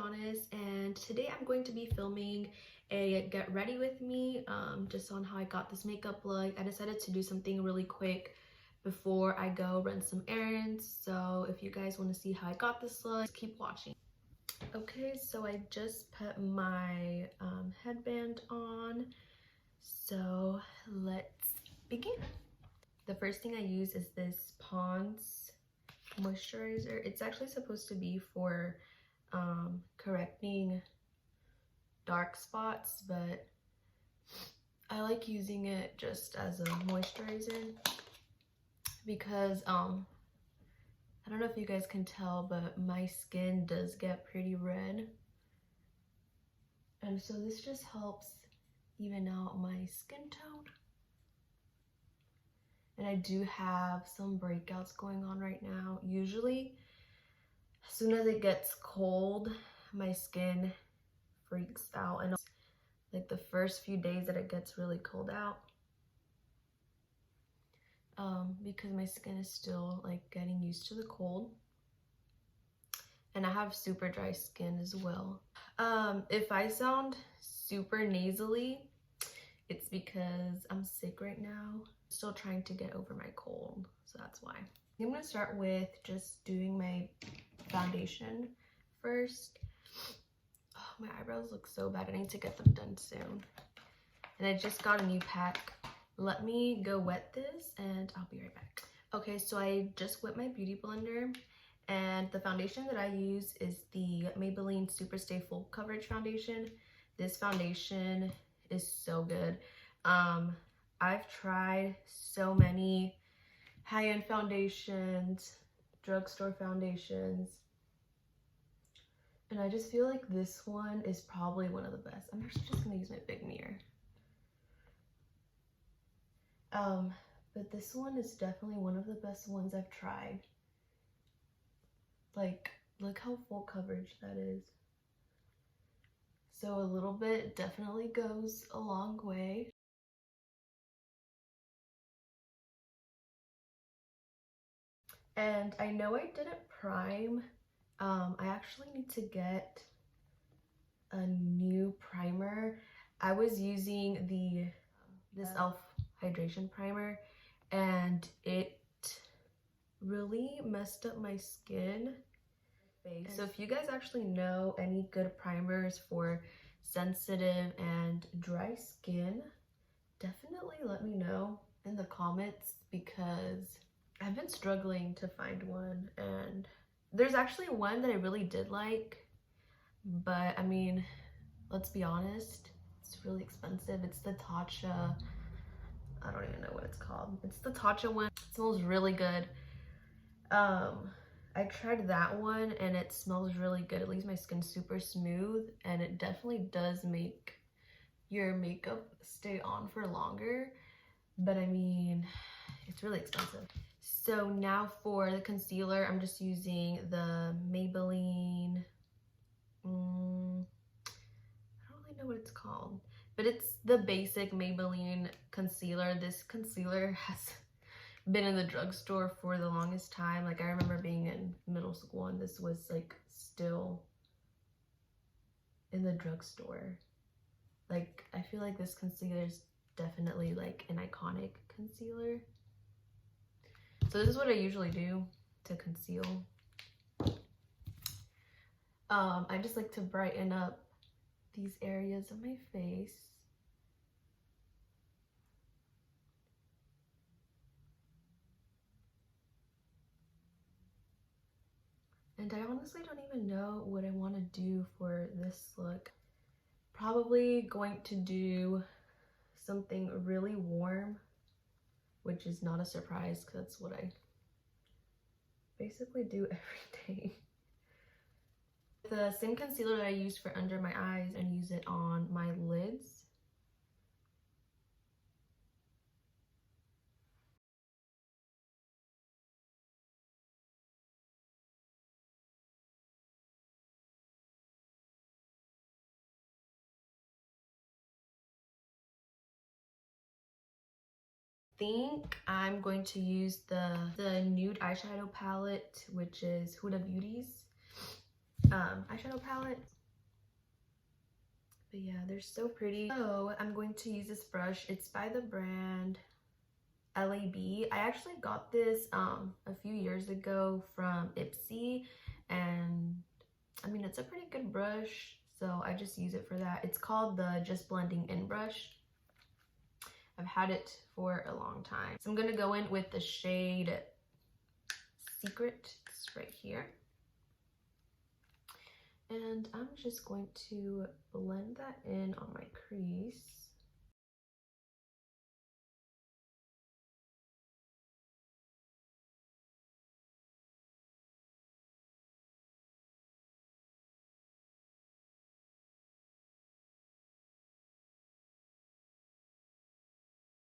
Adonis, and today I'm going to be filming a get ready with me just on how I got this makeup look. I decided to do something really quick before I go run some errands, so if you guys want to see how I got this look, just keep watching. Okay, so I just put my headband on, so let's begin. The first thing I use is this Pond's moisturizer. It's actually supposed to be for correcting dark spots, but I like using it just as a moisturizer because I don't know if you guys can tell, but my skin does get pretty red, and so this just helps even out my skin tone. And I do have some breakouts going on right now. Usually as soon as it gets cold, my skin freaks out, and like the first few days that it gets really cold out, because my skin is still like getting used to the cold, and I have super dry skin as well. If I sound super nasally, it's because I'm sick right now. Still trying to get over my cold, so that's why. I'm gonna start with just doing my foundation first. Oh, my eyebrows look so bad. I need to get them done soon. And I just got a new pack. Let me go wet this and I'll be right back. Okay, so I just wet my beauty blender, and the foundation that I use is the Maybelline Super Stay Full Coverage Foundation. This foundation is so good. I've tried so many high-end foundations, drugstore foundations, and I just feel like this one is probably one of the best. I'm actually just gonna use my big mirror. But this one is definitely one of the best ones I've tried. Like, look how full coverage that is. So a little bit definitely goes a long way. And I know I didn't prime. I actually need to get a new primer. I was using this e.l.f. hydration primer, and it really messed up my skin. So if you guys actually know any good primers for sensitive and dry skin, definitely let me know in the comments, because I've been struggling to find one. And there's actually one that I really did like, but I mean, let's be honest, it's really expensive. It's the Tatcha, I don't even know what it's called. It's the Tatcha one. It smells really good. I tried that one and it smells really good. It leaves my skin super smooth, and it definitely does make your makeup stay on for longer, but I mean, it's really expensive. So now for the concealer, I'm just using the Maybelline, I don't really know what it's called, but it's the basic Maybelline concealer. This concealer has been in the drugstore for the longest time. Like, I remember being in middle school and this was like still in the drugstore. Like, I feel like this concealer is definitely like an iconic concealer. So this is what I usually do to conceal. I just like to brighten up these areas of my face. And I honestly don't even know what I want to do for this look. Probably going to do something really warm, which is not a surprise because that's what I basically do every day. The same concealer that I used for under my eyes, and use it on my lids. Think I'm going to use the nude eyeshadow palette, which is Huda Beauty's eyeshadow palette. But yeah, they're so pretty. So I'm going to use this brush. It's by the brand LAB. I actually got this a few years ago from Ipsy, and I mean, it's a pretty good brush, so I just use it for that. It's called the Just Blending In brush. I've had it for a long time. So I'm gonna go in with the shade Secret. It's right here. And I'm just going to blend that in on my crease.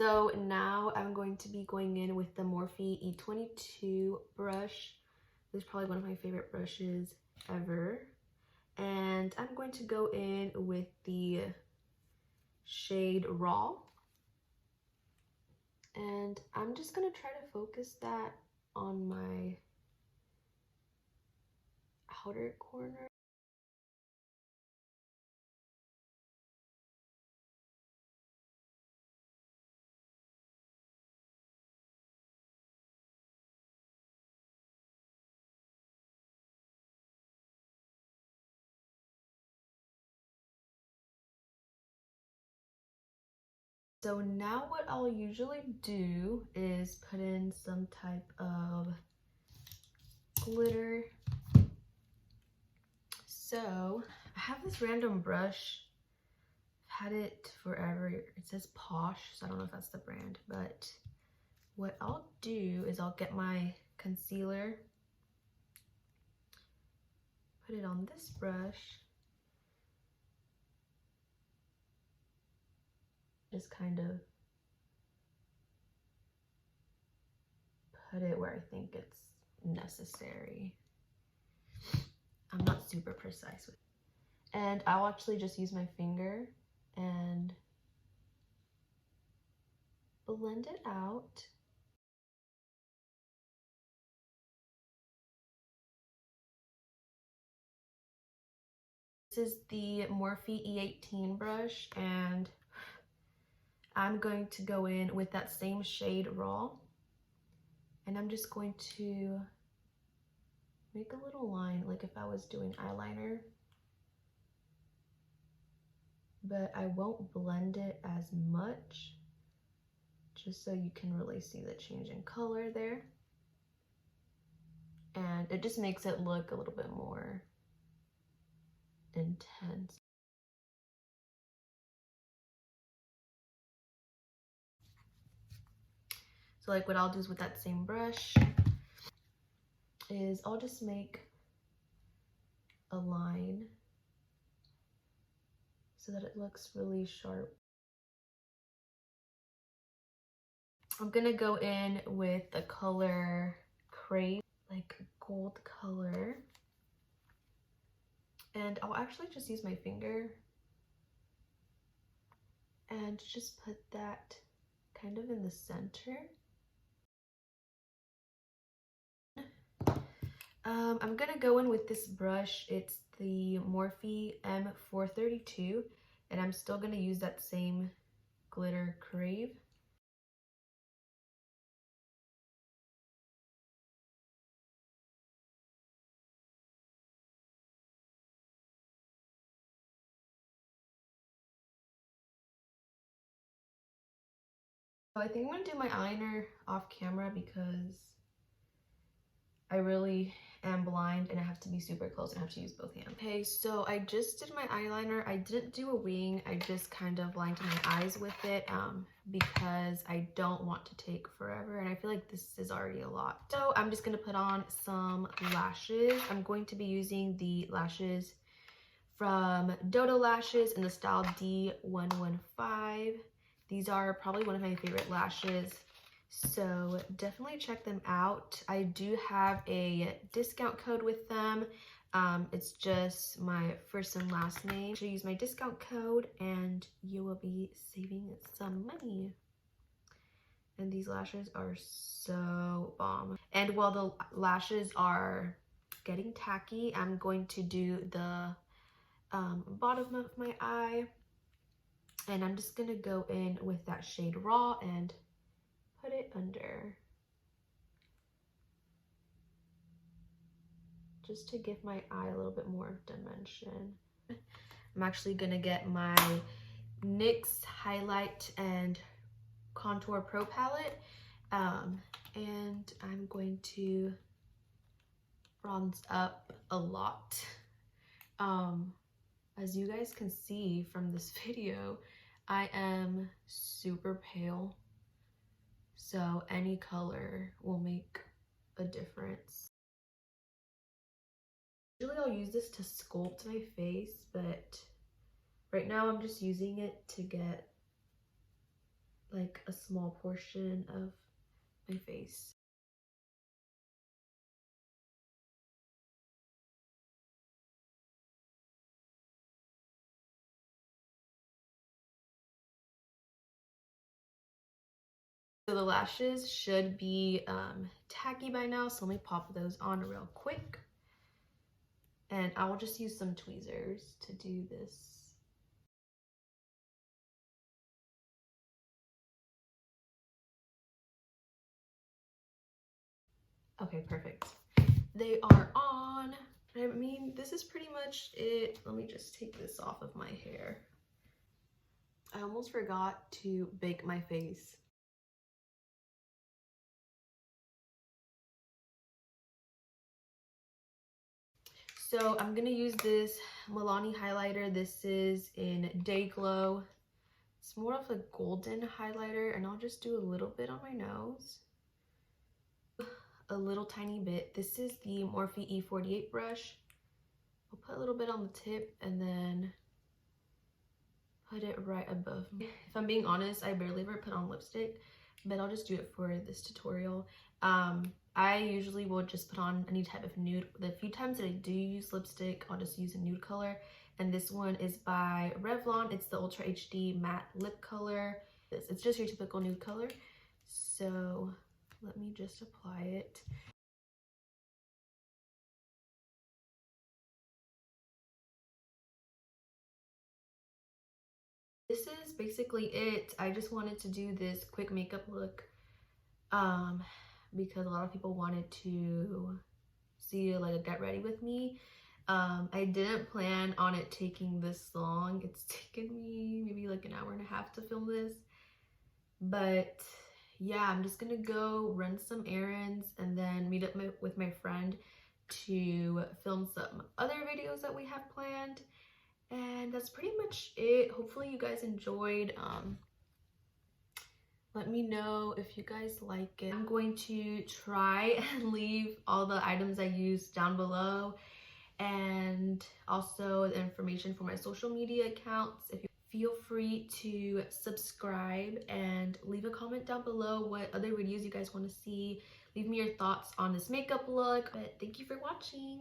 So now I'm going to be going in with the Morphe E22 brush. This is probably one of my favorite brushes ever. And I'm going to go in with the shade Raw. And I'm just gonna try to focus that on my outer corner. So now what I'll usually do is put in some type of glitter. So I have this random brush. I've had it forever. It says Posh, so I don't know if that's the brand, but what I'll do is I'll get my concealer, put it on this brush, just kind of put it where I think it's necessary. I'm not super precise with it. And I'll actually just use my finger and blend it out. This is the Morphe E18 brush, and I'm going to go in with that same shade Raw, and I'm just going to make a little line like if I was doing eyeliner, but I won't blend it as much, just so you can really see the change in color there. And it just makes it look a little bit more intense. So like what I'll do is with that same brush is I'll just make a line so that it looks really sharp. I'm gonna go in with the color Crave, like gold color. And I'll actually just use my finger and just put that kind of in the center. I'm gonna go in with this brush. It's the Morphe M432, and I'm still gonna use that same glitter Crave. So I think I'm gonna do my eyeliner off camera because I really am blind and I have to be super close and I have to use both hands. Okay, so I just did my eyeliner. I didn't do a wing. I just kind of lined my eyes with it because I don't want to take forever, and I feel like this is already a lot. So I'm just gonna put on some lashes. I'm going to be using the lashes from Dodo Lashes in the style D115. These are probably one of my favorite lashes, so definitely check them out. I do have a discount code with them. It's just my first and last name. So use my discount code and you will be saving some money. And these lashes are so bomb. And while the lashes are getting tacky, I'm going to do the bottom of my eye. And I'm just gonna go in with that shade Raw and put it under, just to give my eye a little bit more dimension. I'm actually gonna get my NYX Highlight and Contour Pro Palette, and I'm going to bronze up a lot. As you guys can see from this video, I am super pale, so any color will make a difference. Usually I'll use this to sculpt my face, but right now I'm just using it to get like a small portion of my face. So the lashes should be tacky by now, so let me pop those on real quick. And I will just use some tweezers to do this. Okay, perfect. They are on. I mean, this is pretty much it. Let me just take this off of my hair. I almost forgot to bake my face. So I'm gonna use this Milani highlighter. This is in Day Glow. It's more of a golden highlighter, and I'll just do a little bit on my nose. A little tiny bit. This is the Morphe E48 brush. I'll put a little bit on the tip and then put it right above me. If I'm being honest, I barely ever put on lipstick, but I'll just do it for this tutorial. I usually will just put on any type of nude. The few times that I do use lipstick, I'll just use a nude color. And this one is by Revlon. It's the Ultra HD Matte Lip Color. It's just your typical nude color. So let me just apply it. This is basically it. I just wanted to do this quick makeup look because a lot of people wanted to see like a get ready with me. I didn't plan on it taking this long. It's taken me maybe like an hour and a half to film this. But yeah, I'm just gonna go run some errands and then meet up with my friend to film some other videos that we have planned. And that's pretty much it. Hopefully you guys enjoyed. Let me know if you guys like it. I'm going to try and leave all the items I used down below, and also the information for my social media accounts. If you feel free to subscribe and leave a comment down below what other videos you guys want to see. Leave me your thoughts on this makeup look. But thank you for watching.